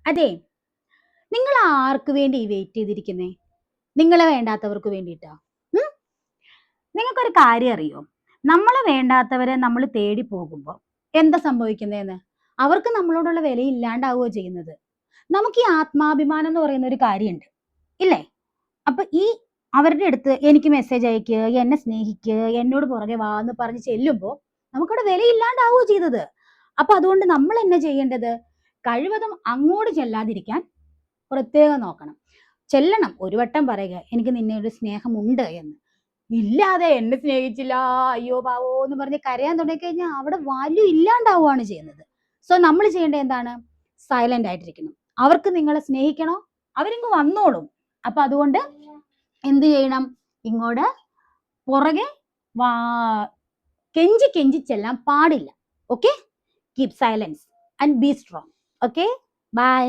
അതെ, നിങ്ങൾ ആർക്ക് വേണ്ടി വെയിറ്റ് ചെയ്തിരിക്കുന്നേ? നിങ്ങളെ വേണ്ടാത്തവർക്ക് വേണ്ടിയിട്ടാ? ഉം? നിങ്ങൾക്കൊരു കാര്യം അറിയോ? നമ്മളെ വേണ്ടാത്തവരെ നമ്മൾ തേടി പോകുമ്പോൾ എന്താ സംഭവിക്കുന്നതെന്ന്? അവർക്ക് നമ്മളോടുള്ള വില ഇല്ലാണ്ടാവുകയോ ചെയ്യുന്നത്. നമുക്ക് ഈ ആത്മാഭിമാനം എന്ന് പറയുന്ന ഒരു കാര്യമുണ്ട്, ഇല്ലേ? അപ്പൊ ഈ അവരുടെ അടുത്ത് എനിക്ക് മെസ്സേജ് അയക്ക്, എന്നെ സ്നേഹിക്ക്, എന്നോട് പുറകെ വാ എന്ന് പറഞ്ഞ് ചെല്ലുമ്പോൾ നമുക്കവിടെ വിലയില്ലാണ്ടാവുകയോ ചെയ്തത്. അപ്പൊ അതുകൊണ്ട് നമ്മൾ എന്നെ ചെയ്യേണ്ടത്, കഴിവതും അങ്ങോട്ട് ചെല്ലാതിരിക്കാൻ പ്രത്യേകം നോക്കണം. ചെല്ലണം, ഒരു വട്ടം പറയുക എനിക്ക് നിന്നോട് സ്നേഹമുണ്ട് എന്ന്. ഇല്ലാതെ എന്നെ സ്നേഹിച്ചില്ല, അയ്യോ പാവോ എന്ന് പറഞ്ഞ് കരയാൻ തുടങ്ങി കഴിഞ്ഞാൽ അവിടെ വാല്യൂ ഇല്ലാണ്ടാവുകയാണ് ചെയ്യുന്നത്. സോ നമ്മൾ ചെയ്യേണ്ടത് എന്താണ്? സൈലന്റ് ആയിട്ടിരിക്കണം. അവർക്ക് നിങ്ങളെ സ്നേഹിക്കണോ, അവരിങ്ങ് വന്നോളും. അപ്പൊ അതുകൊണ്ട് എന്ത് ചെയ്യണം? ഇങ്ങോട്ട് പുറകെ വാ കെഞ്ചി കെഞ്ചി ചെല്ലാൻ പാടില്ല. Okay, keep silence and be strong. Okay, by.